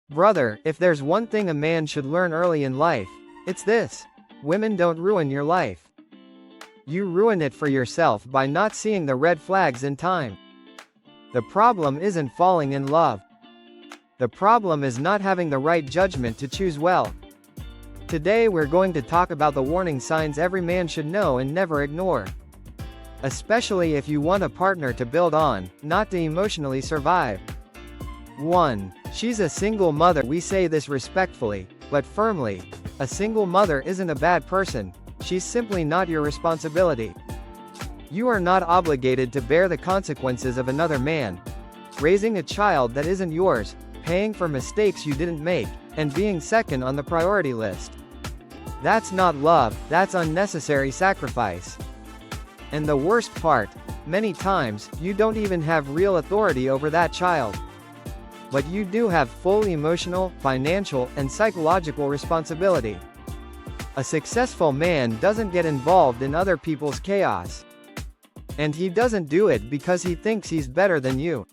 Brother, if there's one thing a man should learn early in life, it's this. Women don't ruin your life. You ruin it for yourself by not seeing the red flags in time. The problem isn't falling in love. The problem is not having the right judgment to choose well. Today we're going to talk about the warning signs every man should know and never ignore. Especially if you want a partner to build on, not to emotionally survive. 1. She's a single mother. We say this respectfully, but firmly. A single mother isn't a bad person, she's simply not your responsibility. You are not obligated to bear the consequences of another man. Raising a child that isn't yours, paying for mistakes you didn't make, and being second on the priority list. That's not love, that's unnecessary sacrifice. And the worst part, many times, you don't even have real authority over that child. But you do have full emotional, financial, and psychological responsibility. A successful man doesn't get involved in other people's chaos. And he doesn't do it because he thinks he's better than you.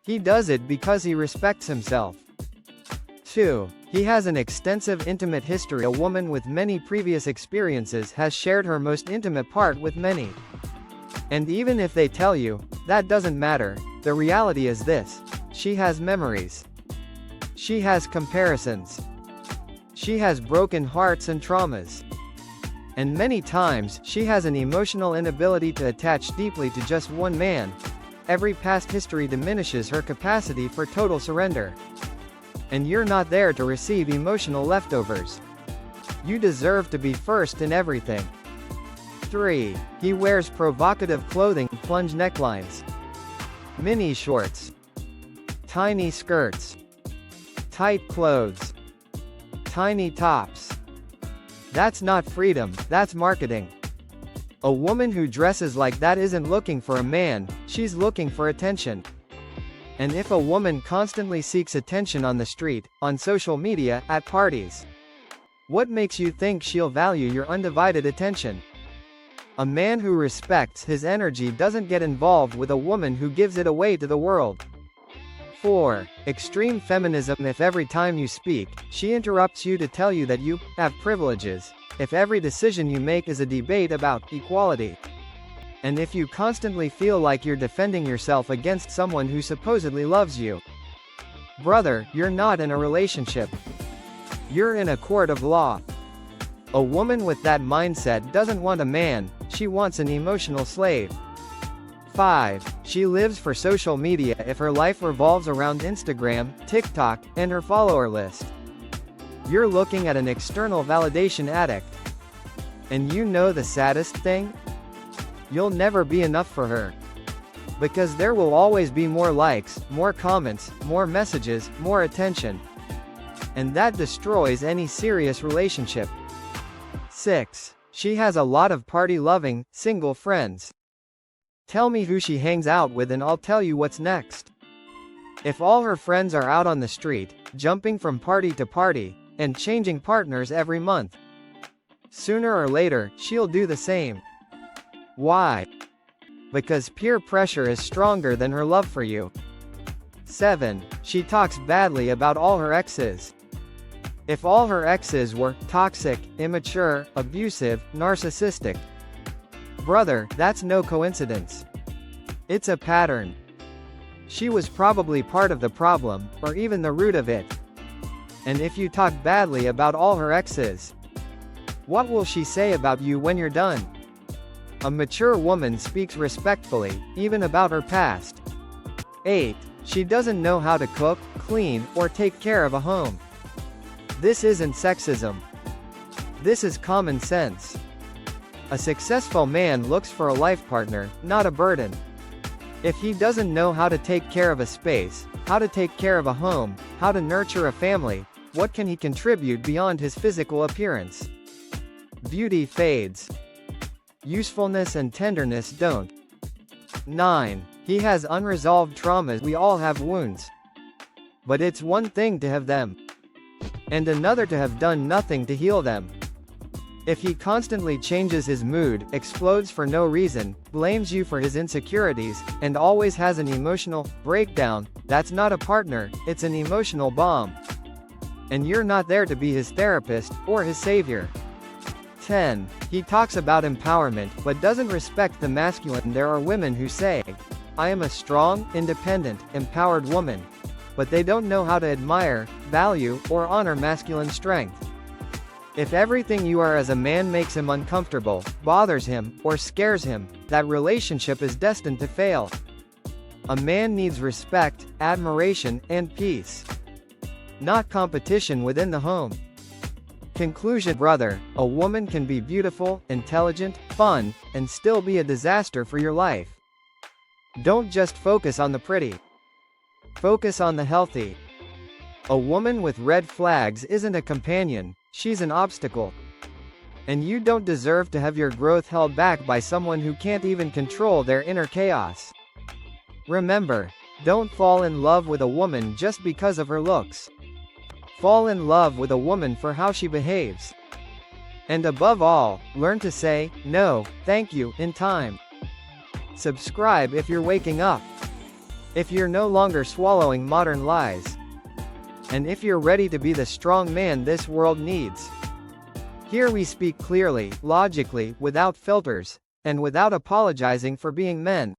He does it because he respects himself. 2. He has an extensive intimate history. A woman with many previous experiences has shared her most intimate part with many. And even if they tell you, that doesn't matter, the reality is this. She has memories. She has comparisons. She has broken hearts and traumas. And many times, she has an emotional inability to attach deeply to just one man. Every past history diminishes her capacity for total surrender. And you're not there to receive emotional leftovers. You deserve to be first in everything. 3. He wears provocative clothing, plunge necklines, mini shorts, tiny skirts, tight clothes, tiny tops. That's not freedom, that's marketing. A woman who dresses like that isn't looking for a man, she's looking for attention. And if a woman constantly seeks attention on the street, on social media, at parties, what makes you think she'll value your undivided attention? A man who respects his energy doesn't get involved with a woman who gives it away to the world. 4. Extreme feminism. If every time you speak, she interrupts you to tell you that you have privileges, if every decision you make is a debate about equality, and if you constantly feel like you're defending yourself against someone who supposedly loves you. Brother, you're not in a relationship. You're in a court of law. A woman with that mindset doesn't want a man, she wants an emotional slave. 5. She lives for social media. If her life revolves around Instagram, TikTok, and her follower list, you're looking at an external validation addict. And you know the saddest thing? You'll never be enough for her. Because there will always be more likes, more comments, more messages, more attention. And that destroys any serious relationship. 6. She has a lot of party-loving, single friends. Tell me who she hangs out with and I'll tell you what's next. If all her friends are out on the street, jumping from party to party, and changing partners every month, sooner or later, she'll do the same. Why? Because peer pressure is stronger than her love for you. 7. She talks badly about all her exes. If all her exes were toxic, immature, abusive, narcissistic, brother, that's no coincidence. It's a pattern. She was probably part of the problem, or even the root of it. And if you talk badly about all her exes, what will she say about you when you're done? A mature woman speaks respectfully, even about her past. 8. She doesn't know how to cook, clean, or take care of a home. This isn't sexism. This is common sense. A successful man looks for a life partner, not a burden. If he doesn't know how to take care of a space, how to take care of a home, how to nurture a family, what can he contribute beyond his physical appearance? Beauty fades. Usefulness and tenderness don't. 9. He has unresolved traumas. We all have wounds. But it's one thing to have them, and another to have done nothing to heal them. If he constantly changes his mood, explodes for no reason, blames you for his insecurities, and always has an emotional breakdown, that's not a partner, it's an emotional bomb. And you're not there to be his therapist, or his savior. 10. He talks about empowerment, but doesn't respect the masculine. There are women who say, "I am a strong, independent, empowered woman." But they don't know how to admire, value, or honor masculine strength. If everything you are as a man makes him uncomfortable, bothers him, or scares him, that relationship is destined to fail. A man needs respect, admiration, and peace. Not competition within the home. Conclusion, brother, a woman can be beautiful, intelligent, fun, and still be a disaster for your life. Don't just focus on the pretty. Focus on the healthy. A woman with red flags isn't a companion, she's an obstacle. And you don't deserve to have your growth held back by someone who can't even control their inner chaos. Remember, don't fall in love with a woman just because of her looks. Fall in love with a woman for how she behaves. And above all, learn to say, "No, thank you," in time. Subscribe if you're waking up. If you're no longer swallowing modern lies. And if you're ready to be the strong man this world needs. Here we speak clearly, logically, without filters, and without apologizing for being men.